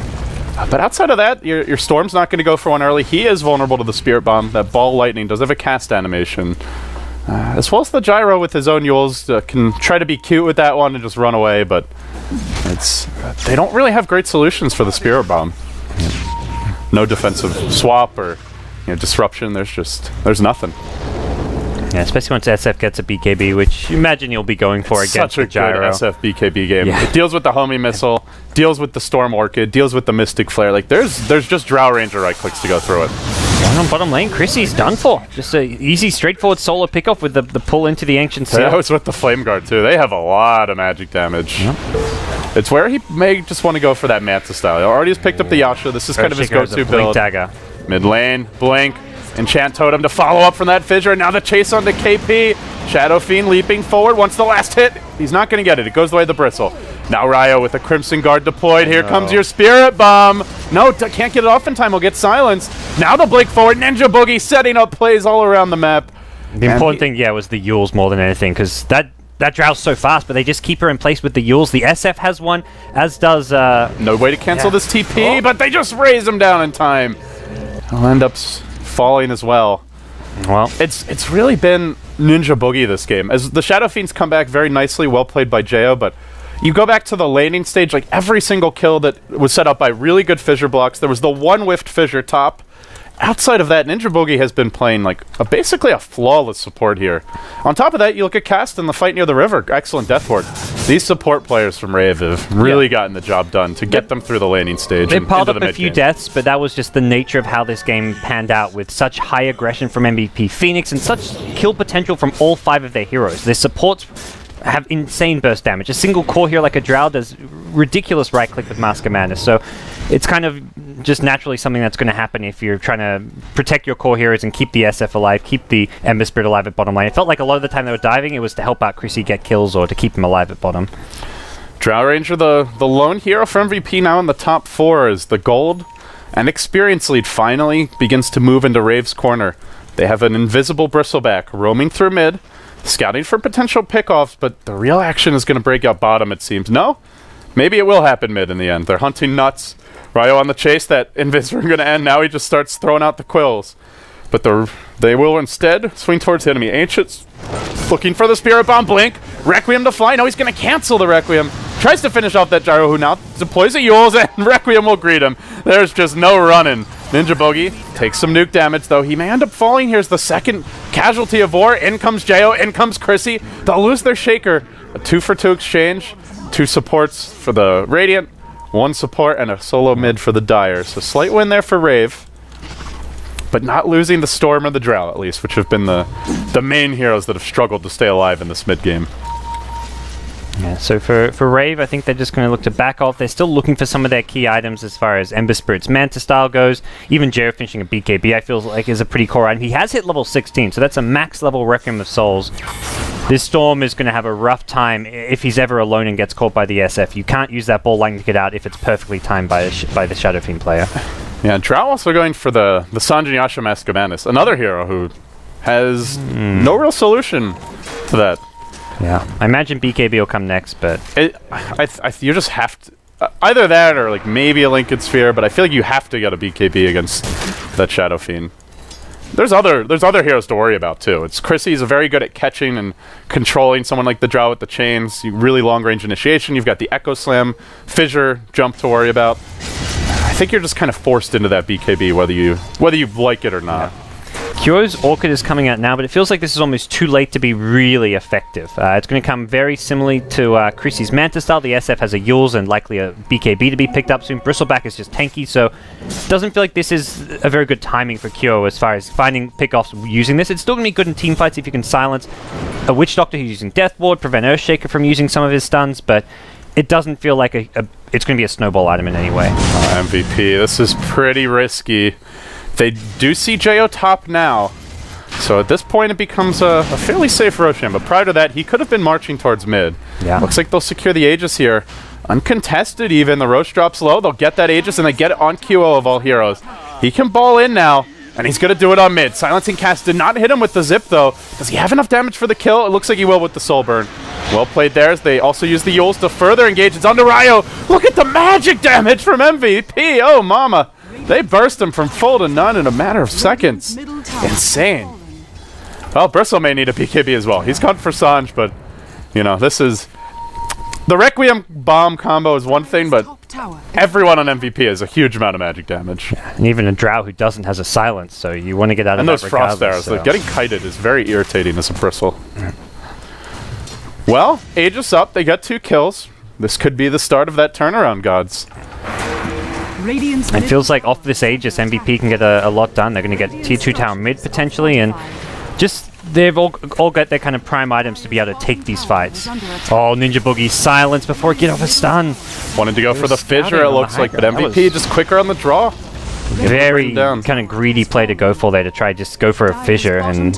But outside of that, your Storm's not going to go for one early. He is vulnerable to the Spirit Bomb. That Ball Lightning does have a cast animation. As well as the gyro with his own Yules can try to be cute with that one and just run away, but they don't really have great solutions for the Spirit Bomb. No defensive swap or disruption. There's nothing. Yeah, especially once SF gets a BKB, which you imagine you'll be going for against the gyro. Such a good SF BKB game. Yeah. It deals with the homie missile, deals with the Storm Orchid, deals with the Mystic Flare. Like there's just Drow Ranger right clicks to go through it. One on bottom lane, Chrissy's done for. Just a easy, straightforward solo pickoff with the pull into the Ancient Seal. That was with the Flame Guard too. They have a lot of magic damage. Yep. It's where he may just want to go for that Manta style. He already has picked up the Yasha. This is kind of his go-to build. Dagger. Mid lane, blink. Enchant Totem to follow up from that Fissure. Now the chase onto KP. Shadow Fiend leaping forward. Wants the last hit. He's not going to get it. It goes the way of the Bristle. Now Ryo with a Crimson Guard deployed. Here comes your Spirit Bomb. No, can't get it off in time. He'll get silenced. Now the blink forward. Ninja Boogie setting up plays all around the map. The important thing, was the Yules more than anything, because that Drow's so fast, but they just keep her in place with the Yules. The SF has one, as does... no way to cancel this TP, but they just raise him down in time. He'll end up falling as well. Well, it's really been Ninja Boogie this game. As the Shadow Fiends come back very nicely, well played by Jo, but you go back to the laning stage, like every single kill that was set up by really good fissure blocks. There was the one whiffed fissure top. Outside of that, Ninja Boogie has been playing like basically a flawless support here. On top of that, you look at Cast in the fight near the river. Excellent death ward. These support players from Rave have really gotten the job done to get them through the laning stage. They piled up a few deaths, but that was just the nature of how this game panned out, with such high aggression from MVP Phoenix and such kill potential from all 5 of their heroes. Their supports have insane burst damage. A single core hero like a Drow does ridiculous right-click with Mask of Madness, so it's kind of just naturally something that's going to happen if you're trying to protect your core heroes and keep the SF alive, keep the Ember Spirit alive at bottom lane. It felt like a lot of the time they were diving, it was to help out Chrissy get kills or to keep him alive at bottom. Drow Ranger, the lone hero for MVP now in the top 4, as the gold and experience lead finally begins to move into Rave's corner. They have an invisible Bristleback roaming through mid, scouting for potential pickoffs, but the real action is going to break out bottom, it seems. No? Maybe it will happen mid in the end. They're hunting nuts. Ryo on the chase. That invis are going to end. Now he just starts throwing out the quills. But they will instead swing towards the enemy. Ancients looking for the Spirit Bomb. Blink. Requiem to fly. No, he's going to cancel the Requiem. Tries to finish off that Gyro, who now deploys a Yules, and Requiem will greet him. There's just no running. Ninja Boogie takes some nuke damage, though. He may end up falling. Here's the second casualty of war. In comes Jo. In comes Chrissy. They'll lose their Shaker. A 2-for-2 exchange. 2 supports for the Radiant. 1 support and a solo mid for the Dire. So slight win there for Rave. But not losing the Storm or the Drow, at least, which have been the main heroes that have struggled to stay alive in this mid-game. Yeah, so for Rave, I think they're just going to look to back off. They're still looking for some of their key items as far as Ember Spirit's Manta style goes. Even Jo finishing a BKB, I feel like, is a pretty core item. He has hit level 16, so that's a max level Requiem of Souls. This Storm is going to have a rough time if he's ever alone and gets caught by the SF. You can't use that ball line to get out if it's perfectly timed by the Shadow Fiend player. Yeah, Drow also going for the Sanjin Yasha Mask of Madness, another hero who has no real solution to that. Yeah, I imagine BKB will come next, but you just have to either that or like maybe a Lincoln Sphere, but I feel like you have to get a BKB against that Shadow Fiend. There's other heroes to worry about too. Chrissy's very good at catching and controlling someone like the Drow with the chains. Really long range initiation. You've got the Echo Slam, Fissure jump to worry about. I think you're just kind of forced into that BKB whether you like it or not. Yeah. Kyo's Orchid is coming out now, but it feels like this is almost too late to be really effective. It's going to come very similarly to Chrissy's Manta style. The SF has a Yules and likely a BKB to be picked up soon. Bristleback is just tanky, so it doesn't feel like this is a very good timing for Kyo as far as finding pickoffs using this. It's still going to be good in team fights if you can silence a Witch Doctor who's using Death Ward, prevent Earthshaker from using some of his stuns, but it doesn't feel like it's going to be a snowball item in any way. MVP, this is pretty risky. They do see Jo top now, so at this point it becomes a fairly safe Roshan, but prior to that he could have been marching towards mid. Yeah. Looks like they'll secure the Aegis here. Uncontested even, the Rosh drops low, they'll get that Aegis and they get it on QO of all heroes. He can ball in now, and he's going to do it on mid. Silencing Cast did not hit him with the zip though. Does he have enough damage for the kill? It looks like he will with the Soul Burn. Well played there, as they also use the Yules to further engage. It's onto Ryo. Look at the magic damage from MVP, oh mama. They burst him from full to none in a matter of seconds. Insane. Well, Bristle may need a BKB as well. He's gone for Sanj, but, you know, this is... The Requiem bomb combo is one thing, but everyone on MVP has a huge amount of magic damage. Yeah, and even a Drow who doesn't has a silence, so you want to get out of and that those frost arrows. so. Like, getting kited is very irritating as a Bristle. Well, Aegis up. They got 2 kills. This could be the start of that turnaround, GoDz. It feels like off this Aegis, MVP can get a lot done. They're going to get tier 2 tower mid potentially, and just they've all got their kind of prime items to be able to take these fights. Oh, Ninja Boogie silence before it get off a stun. Wanted to go for the fissure, it looks like, but MVP just quicker on the draw. Very kind of greedy play to go for there, to try just go for a fissure and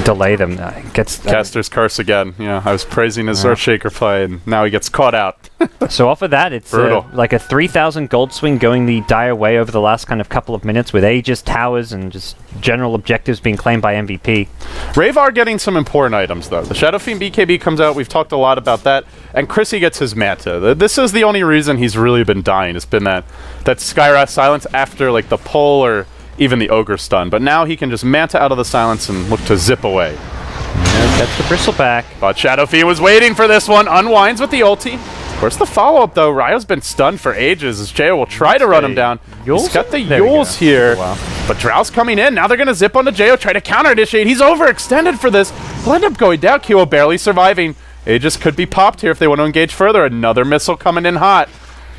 delay them. Gets Caster's curse again. Yeah, I was praising his Earthshaker play, and now he gets caught out. So off of that, it's like a 3,000 gold swing going the dire way over the last kind of couple of minutes, with Aegis, towers, and just general objectives being claimed by MVP. Rave are getting some important items, though. The Shadow Fiend BKB comes out. We've talked a lot about that. And Chrissy gets his Manta. This is the only reason he's really been dying. It's been that Skywrath silence after like the pull or even the Ogre stun. But now he can just Manta out of the silence and look to zip away. Yeah, gets the Bristle back. But Shadow Fiend was waiting for this one. Unwinds with the ulti. Where's the follow-up, though? Ryo's been stunned for ages as Jayo will try to run him down. He's got the Yules here. Oh, wow. But Drow's coming in. Now they're going to zip onto Jayo, try to counter-initiate. He's overextended for this. He'll end up going down. Kyo barely surviving. Aegis could be popped here if they want to engage further. Another missile coming in hot.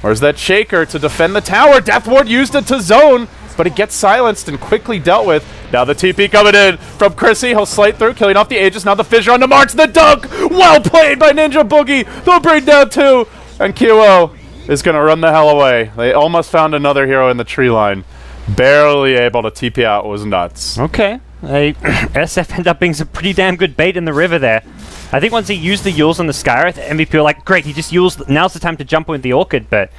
Where's that Shaker to defend the tower? Death Ward used it to zone, but it gets silenced and quickly dealt with. Now the TP coming in from Chrissy. He'll slide through, killing off the Aegis. Now the fissure on the march. The dunk! Well played by Ninja Boogie. They'll bring down 2. And Kyo is going to run the hell away. They almost found another hero in the tree line. Barely able to TP out. It was nuts. Okay. SF ended up being some pretty damn good bait in the river there. I think once he used the Yules on the Skywrath, MVP were like, great, he just used, now's the time to jump with the Orchid, but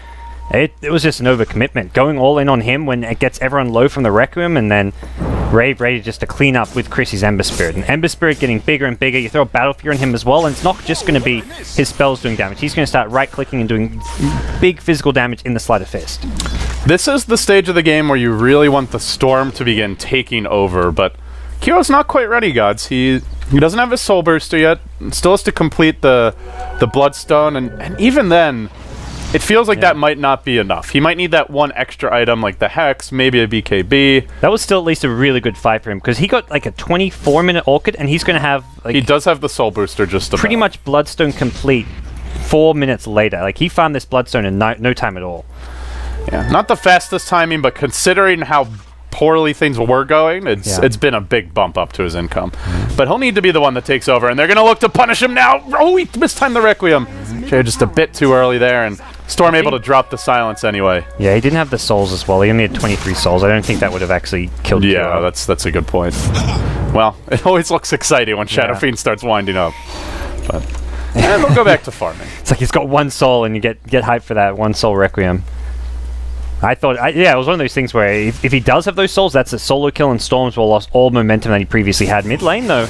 it was just an overcommitment. Going all in on him when it gets everyone low from the Requiem, and then Rave ready just to clean up with Chrissy's Ember Spirit. And Ember Spirit getting bigger and bigger. You throw a Battle Fury on him as well, and it's not just going to be his spells doing damage. He's going to start right-clicking and doing big physical damage in the Sleight of Fist. This is the stage of the game where you really want the Storm to begin taking over, but Kyo's not quite ready, GoDz. He doesn't have his Soul Burster yet. Still has to complete the Bloodstone, and even then, it feels like that might not be enough. He might need that one extra item, like the Hex, maybe a BKB. That was still at least a really good fight for him, because he got like a 24-minute Orchid, and he's going to have... like, he does have the Soul Booster just about. Pretty much Bloodstone complete 4 minutes later. Like, he farmed this Bloodstone in no time at all. Yeah, not the fastest timing, but considering how poorly things were going, it's been a big bump up to his income. But he'll need to be the one that takes over, and they're going to look to punish him now. Oh, he mistimed the Requiem. Jay just a bit too early there, and Storm able to drop the silence anyway. Yeah, he didn't have the souls as well. He only had 23 souls. I don't think that would have actually killed him. Yeah, that's a good point. Well, it always looks exciting when Shadow Fiend starts winding up. But and we'll go back to farming. It's like he's got 1 soul, and you get hyped for that 1 soul Requiem. I thought, yeah, it was one of those things where if he does have those souls, that's a solo kill, and Storms will lost all momentum that he previously had. Mid lane, though,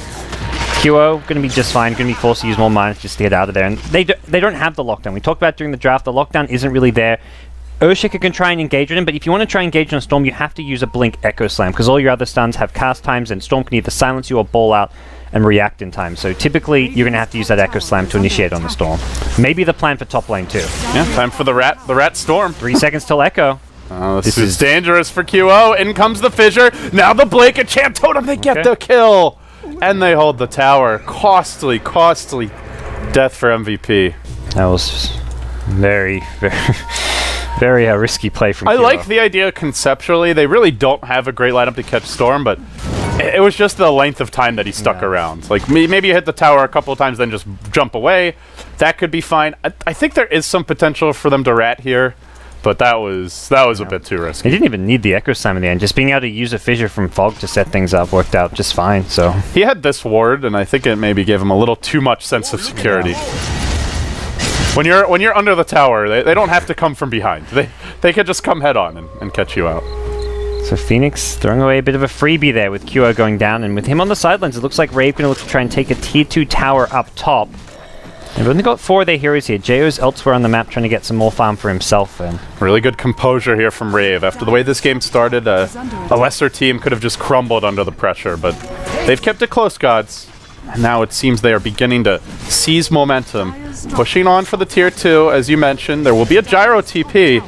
Kyo going to be just fine, going to be forced to use more mana just to get out of there. And they don't have the lockdown. We talked about during the draft, the lockdown isn't really there. Earthshaker can try and engage with him, but if you want to try and engage on Storm, you have to use a Blink Echo Slam, because all your other stuns have cast times, and Storm can either silence you or ball out and react in time. So typically, you're going to have to use that Echo Slam to initiate on the Storm. Maybe the plan for top lane, too. Yeah, time for the rat Storm. 3 seconds till Echo. This is dangerous for QO. In comes the fissure. Now the Blake and Champ Totem. They get the kill. And they hold the tower. Costly death for MVP. That was very risky play from QO. I like the idea conceptually. They really don't have a great lineup to catch Storm, but it was just the length of time that he stuck around. Like, maybe you hit the tower a couple of times, then just jump away. That could be fine. I think there is some potential for them to rat here. But that was a bit too risky. He didn't even need the Echo Slam in the end. Just being able to use a fissure from Fog to set things up worked out just fine. So he had this ward, and I think it maybe gave him a little too much sense of security. When you're under the tower, they don't have to come from behind. They could just come head on and catch you out. So Phoenix throwing away a bit of a freebie there with QO going down, and with him on the sidelines, it looks like Rave going to look to try and take a tier 2 tower up top. They've only got 4 of their heroes here. Jayo's elsewhere on the map trying to get some more farm for himself. And really good composure here from Rave. After the way this game started, a lesser team could have just crumbled under the pressure, but They've kept it close, GoDz. And now it seems they are beginning to seize momentum. Pushing on for the tier 2, as you mentioned. There will be a gyro TP.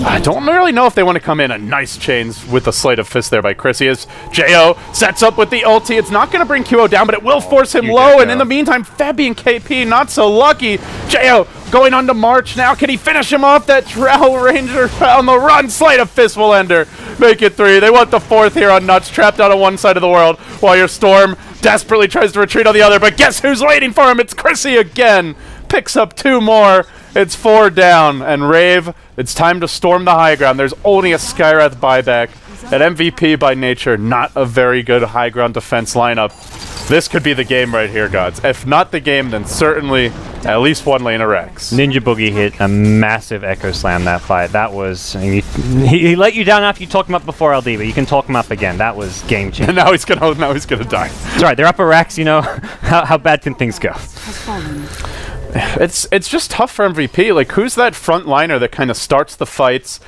I don't really know if they want to come in a nice chains with the Sleight of Fist there by Chrissy as Jo sets up with the ulti. It's not going to bring QO down, but it will force him low. And in the meantime, Febby and KP not so lucky. Jo going on to March now. Can he finish him off? That Drow Ranger on the run. Sleight of Fist will end her. Make it 3. They want the 4th here on Nuts, trapped out on one side of the world, while your Storm desperately tries to retreat on the other. But guess who's waiting for him? It's Chrissy again. Picks up 2 more. It's 4 down. And Rave, it's time to storm the high ground. There's only a Skywrath buyback. At MVP by nature, not a very good high ground defense lineup. This could be the game right here, GoDz. If not the game, then certainly at least one lane of Rex. Ninja Boogie hit a massive Echo Slam that fight. That was... I mean, he let you down after you talked him up before LD, but you can talk him up again. That was game changing. And now he's gonna die. It's alright, they're up at Rex, you know. How bad can things go? It's just tough for MVP. Like, who's that front liner that kind of starts the fights?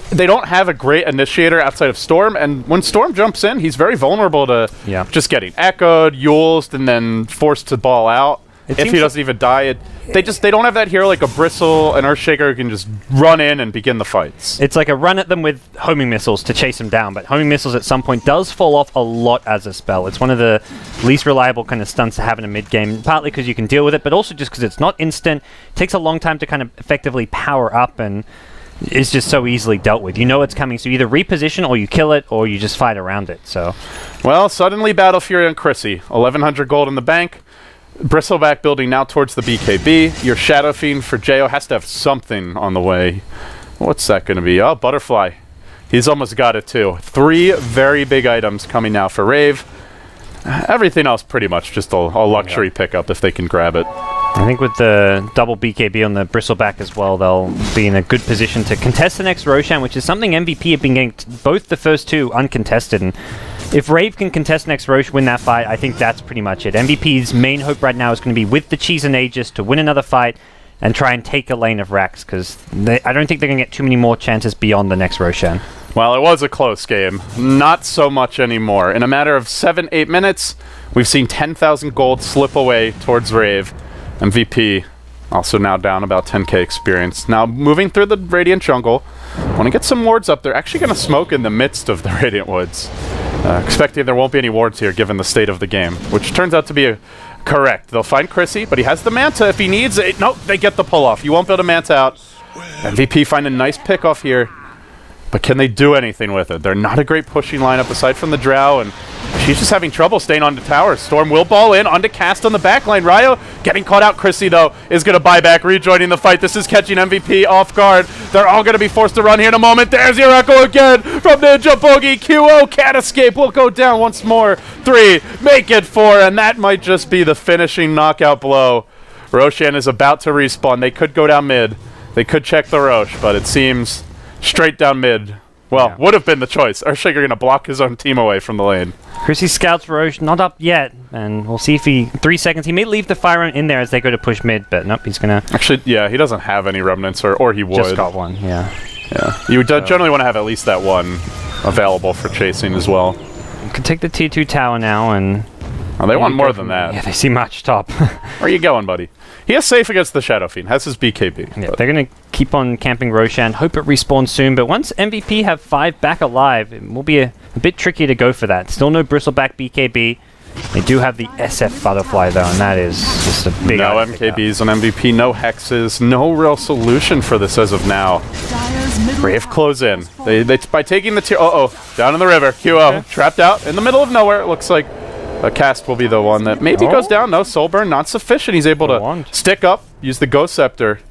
They don't have a great initiator outside of Storm, and when Storm jumps in, he's very vulnerable to just getting echoed, Yulesed, and then forced to ball out. If he doesn't even die, they don't have that hero like a Bristle and Earthshaker who can just run in and begin the fights. It's like a run at them with homing missiles to chase them down, but homing missiles at some point does fall off a lot as a spell. It's one of the least reliable kind of stunts to have in a mid game, partly because you can deal with it, but also just because it's not instant. It takes a long time to kind of effectively power up, and it's just so easily dealt with. You know it's coming, so you either reposition or you kill it or you just fight around it. So, well, suddenly Battle Fury on Chrissy, 1100 gold in the bank. Bristleback building now towards the BKB. Your Shadow Fiend for Jo has to have something on the way. What's that going to be? Oh, Butterfly. He's almost got it too. 3 very big items coming now for Rave. Everything else pretty much just a luxury pickup if they can grab it. I think with the double BKB on the Bristleback as well, they'll be in a good position to contest the next Roshan, which is something MVP have been getting both the first 2 uncontested. And if Rave can contest next Roche, win that fight, I think that's pretty much it. MVP's main hope right now is going to be with the Cheese and Aegis to win another fight and try and take a lane of Rax, because I don't think they're going to get too many more chances beyond the next Roshan. Well, it was a close game. Not so much anymore. In a matter of 7-8 minutes, we've seen 10,000 gold slip away towards Rave. MVP also now down about 10k experience. Now moving through the Radiant jungle. Want to get some wards up. They're actually going to smoke in the midst of the Radiant Woods. Expecting there won't be any wards here given the state of the game, which turns out to be correct. They'll find Chrissy, but he has the Manta if he needs it. Nope, they get the pull off. You won't build a Manta out. MVP find a nice pick off here, but can they do anything with it? They're not a great pushing lineup aside from the Drow, and she's just having trouble staying on the tower. Storm will ball in, onto Cast on the back line. Ryo getting caught out. Chrissy, though, is going to buy back, rejoining the fight. This is catching MVP off guard. They're all going to be forced to run here in a moment. There's your echo again from Ninja Boogie. QO can't escape. Will go down once more. 3, make it 4, and that might just be the finishing knockout blow. Roshan is about to respawn. They could go down mid. They could check the Roche, but it seems straight down mid. Well, would have been the choice. Earthshaker going to block his own team away from the lane. Chrissy scouts Roche, not up yet, and we'll see if he... 3 seconds. He may leave the fire in there as they go to push mid, but nope, he's going to... Actually, yeah, he doesn't have any remnants, or he would. Just got one, yeah. Yeah, you would generally want to have at least that one available for chasing as well. You could take the tier 2 tower now, and... Oh, they want more than that. Yeah, they see much top. Where are you going, buddy? He is safe against the Shadow Fiend, has his BKB. Yeah, they're going to keep on camping Roshan, hope it respawns soon, but once MVP have 5 back alive, it will be a bit trickier to go for that. Still no Bristleback BKB. They do have the SF Butterfly, though, and that is just a big... No MKBs on MVP, no Hexes, no real solution for this as of now. Rave close in. They by taking the tier... down in the river. QO, trapped out in the middle of nowhere. It looks like a Cast will be the one that maybe goes down. No, Soulburn, not sufficient. He's able to stick up, use the Ghost Scepter,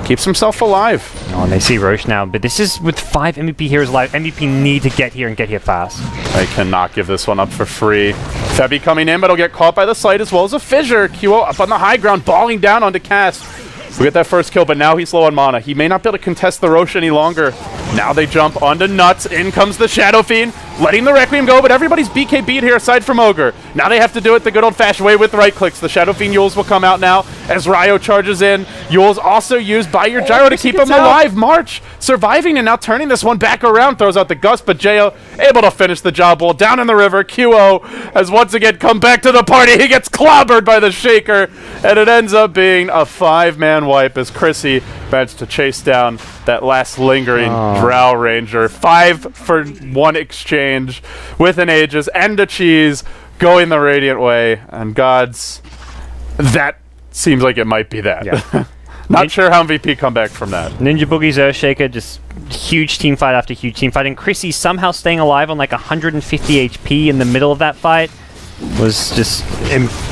keeps himself alive. Oh, and they see Roche now, but this is with 5 MVP heroes alive. MVP need to get here and get here fast. They cannot give this one up for free. Febby coming in, but he'll get caught by the Sight as well as a Fissure. QO up on the high ground, balling down onto Cast. We get that first kill, but now he's low on mana. He may not be able to contest the Roche any longer. Now they jump onto Nuts. In comes the Shadow Fiend. letting the Requiem go, but everybody's BKB'd here aside from Ogre. Now they have to do it the good old-fashioned way with right clicks. The Shadow Fiend Yules will come out now as Ryo charges in. Yules also used by your gyro to keep him alive. March surviving and now turning this one back around. Throws out the Gust, but Jo able to finish the job well. Down in the river, QO has once again come back to the party. He gets clobbered by the Shaker, and it ends up being a 5-man wipe as Chrissy managed to chase down that last lingering Drow Ranger. 5 for 1 exchange with an Aegis and a cheese going the Radiant way, and GoDz, that seems like it might be that. Yeah. Not sure how MVP come back from that. Ninja Boogie's Earthshaker, just huge team fight after huge team fight, and Chrissy somehow staying alive on like 150 HP in the middle of that fight was just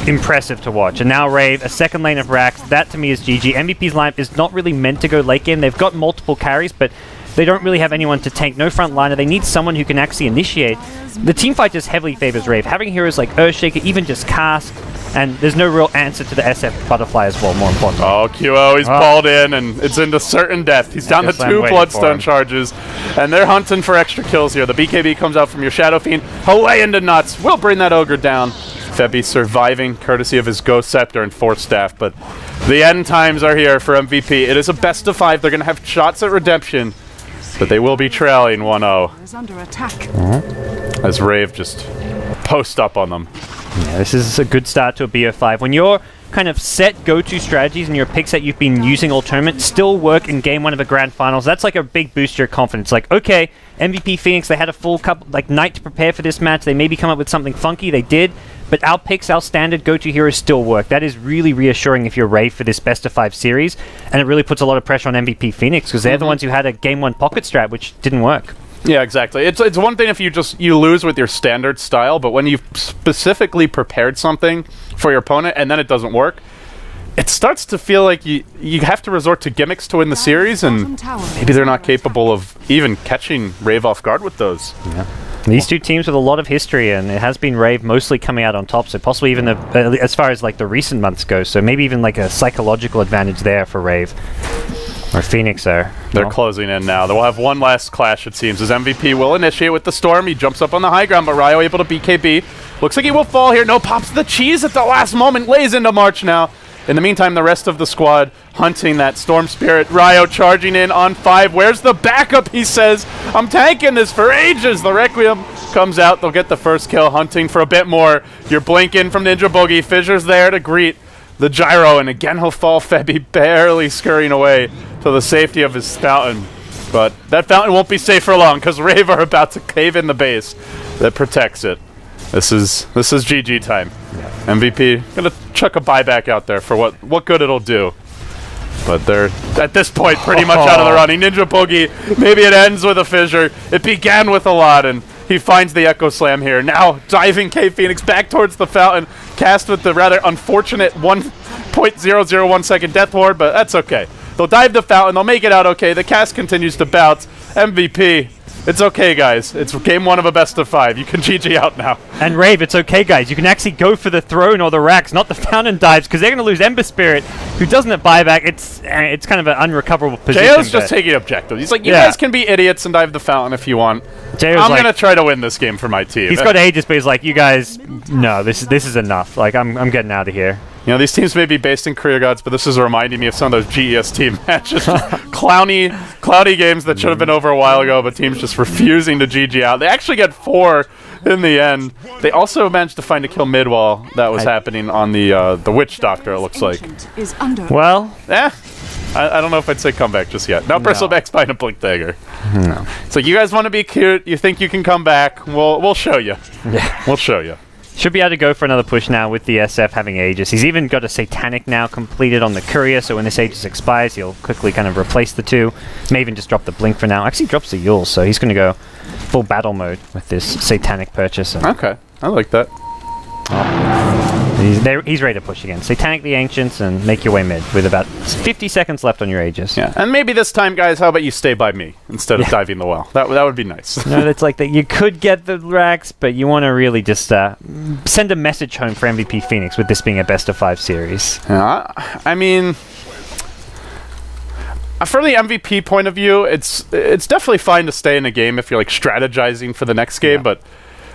impressive to watch. And now Rave, a second lane of racks, that to me is GG. MVP's lineup is not really meant to go late game. They've got multiple carries, but they don't really have anyone to tank. No front liner. They need someone who can actually initiate. The team fight just heavily favors Rave. Having heroes like Earthshaker, even just Cask, and there's no real answer to the SF Butterfly as well, more importantly. Oh, QO, he's pulled in, and it's into certain death. He's down to 2 Bloodstone charges, and they're hunting for extra kills here. The BKB comes out from your Shadow Fiend, away into Nuts. We'll bring that Ogre down. Febby surviving, courtesy of his Ghost Scepter and Force Staff, but the end times are here for MVP. It is a best of 5. They're going to have shots at redemption, but they will be trailing 1-0. Is under attack. As Rave just post up on them. Yeah, this is a good start to a BO5. When your kind of set go-to strategies and your picks that you've been using all tournament still work in game 1 of a grand finals, that's like a big boost to your confidence. Like, okay, MVP Phoenix, they had a full night to prepare for this match. They maybe come up with something funky. They did. But our picks, our standard go-to heroes still work. That is really reassuring if you're Rave for this best of 5 series. And it really puts a lot of pressure on MVP Phoenix because they're the ones who had a game 1 pocket strat, which didn't work. Yeah, exactly. It's one thing if you lose with your standard style, but when you've specifically prepared something for your opponent and then it doesn't work, it starts to feel like you have to resort to gimmicks to win the series, and maybe they're not capable of even catching Rave off guard with those. Yeah. These two teams with a lot of history, and it has been Rave mostly coming out on top, so possibly even as far as like the recent months go, so maybe even like a psychological advantage there for Rave. Or Phoenix there. They're closing in now. They'll have one last clash, it seems, as MVP will initiate with the Storm. He jumps up on the high ground, but Ryo able to BKB. Looks like he will fall here. No, pops the cheese at the last moment. Lays into March now. In the meantime, the rest of the squad hunting that Storm Spirit. Ryo charging in on 5. Where's the backup, he says. I'm tanking this for ages. The Requiem comes out. They'll get the first kill, hunting for a bit more. You're blinking from Ninja Boogie. Fissure's there to greet the gyro, and again he'll fall. Febby barely scurrying away to the safety of his fountain. But that fountain won't be safe for long, because Rave are about to cave in the base that protects it. This is GG time. Yeah. MVP gonna chuck a buyback out there for what good it'll do. But they're, at this point, pretty much out of the running. Ninja Boogie, maybe it ends with a fissure. It began with a lot, and he finds the Echo Slam here. Now, diving K-Phoenix back towards the fountain, cast with the rather unfortunate 1.001 second Death Ward, but that's okay. They'll dive the fountain, they'll make it out okay. The cast continues to bounce. MVP, it's okay, guys. It's game 1 of a best of 5. You can GG out now. And Rave, it's okay, guys. You can actually go for the throne or the racks, not the fountain dives, because they're going to lose Ember Spirit, who doesn't have buyback. It's kind of an unrecoverable position. JO's just taking objectives. He's like, you guys can be idiots and dive the fountain if you want. I'm going to try to win this game for my team. He's got Aegis, but he's like, you guys, no, this is enough. Like, I'm getting out of here. You know, these teams may be based in Korea, GoDz, but this is reminding me of some of those GES team matches. clowny games that should have been over a while ago, but teams just refusing to GG out. They actually get 4 in the end. They also managed to find a kill mid while that was happening on the Witch Doctor, it looks like. Well, I don't know if I'd say comeback just yet. Now Bristleback's behind a Blink Dagger. No. So you guys want to be cute, you think you can come back, we'll show you. Yeah. We'll show you. Should be able to go for another push now with the SF having Aegis. He's even got a Satanic now completed on the Courier, so when this Aegis expires, he'll quickly kind of replace the 2. May even just drop the Blink for now. Actually drops the Yule, so he's going to go full battle mode with this Satanic purchase. Okay, I like that. He's ready to push again. Satanic the Ancients and make your way mid with about 50 seconds left on your Aegis. Yeah, and maybe this time, guys, how about you stay by me instead of diving the well? That would be nice. No, that's like that. You could get the racks, but you want to really just send a message home for MVP Phoenix with this being a best of 5 series. Yeah, I mean, from the MVP point of view, it's definitely fine to stay in a game if you're like strategizing for the next game, but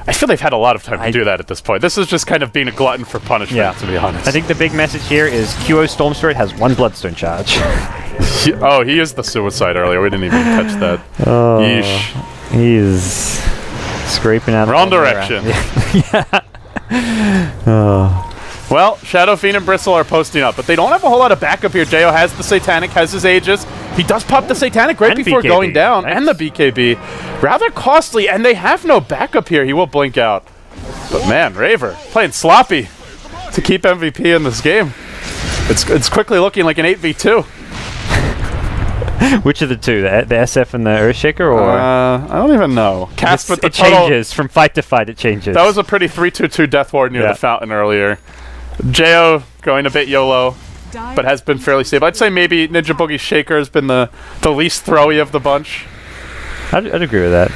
I feel they've had a lot of time to do that at this point. This is just kind of being a glutton for punishment, to be honest. I think the big message here is QO Storm Spirit has 1 Bloodstone charge. He used the suicide earlier. We didn't even catch that. Yeesh. He is scraping out. Wrong direction. Well, Shadow Fiend and Bristle are posting up, but they don't have a whole lot of backup here. Jo has the Satanic, has his Aegis. He does pop the Satanic right before going down, and the BKB. Rather costly, and they have no backup here. He will blink out. But man, Raver playing sloppy to keep MVP in this game. It's quickly looking like an 8v2. Which of the two? The SF and the Earthshaker, or I don't even know. Cast with the it changes from fight to fight. It changes. That was a pretty 3-2-2 Death Ward near the fountain earlier. Jo going a bit YOLO, but has been fairly stable. I'd say maybe Ninja Boogie's Shaker has been the least throwy of the bunch. I'd agree with that.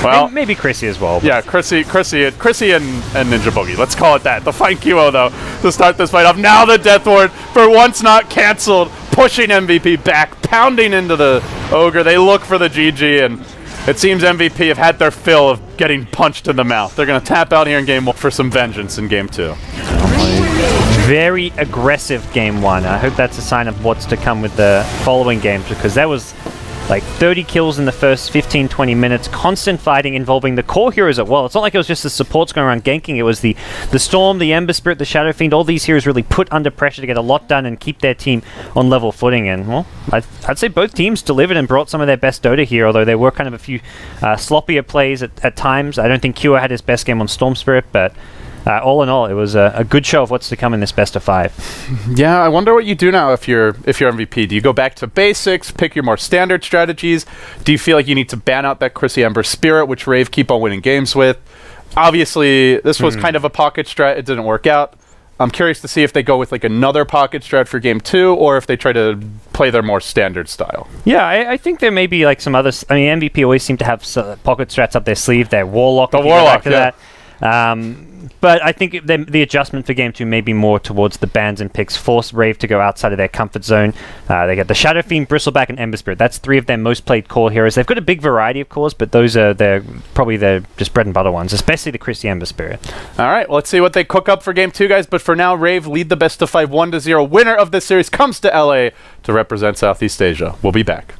Well, maybe Chrissy as well. Yeah, Chrissy and Ninja Boogie. Let's call it that. The fine QO, though, to start this fight off. Now the Death Ward, for once not cancelled, pushing MVP back, pounding into the Ogre. They look for the GG, and it seems MVP have had their fill of getting punched in the mouth. They're going to tap out here in Game 1 for some vengeance in Game 2. Very aggressive Game 1. I hope that's a sign of what's to come with the following games, because that was like 30 kills in the first 15-20 minutes, constant fighting involving the core heroes as well. It's not like it was just the supports going around ganking. It was the Storm, the Ember Spirit, the Shadow Fiend. All these heroes really put under pressure to get a lot done and keep their team on level footing. And, well, I'd say both teams delivered and brought some of their best Dota here, although there were kind of a few sloppier plays at times. I don't think QO had his best game on Storm Spirit, but all in all, it was a good show of what's to come in this best of 5. Yeah, I wonder what you do now if you're MVP. Do you go back to basics, pick your more standard strategies? Do you feel like you need to ban out that Chrissy Ember Spirit, which Rave keep on winning games with? Obviously, this was kind of a pocket strat. It didn't work out. I'm curious to see if they go with like another pocket strat for Game 2, or if they try to play their more standard style. Yeah, I think there may be like some other... I mean, MVP always seem to have pocket strats up their sleeve. Their Warlock. The Warlock, yeah. But I think the adjustment for Game 2 may be more towards the bans and picks, force Rave to go outside of their comfort zone. They got the Shadow Fiend, Bristleback, and Ember Spirit. That's 3 of their most played core heroes. They've got a big variety of cores, but those are probably their just bread and butter ones, especially the Chrissy Ember Spirit. All right, well, let's see what they cook up for Game 2, guys. But for now, Rave lead the best of 5 1-0. Winner of this series comes to LA to represent Southeast Asia. We'll be back.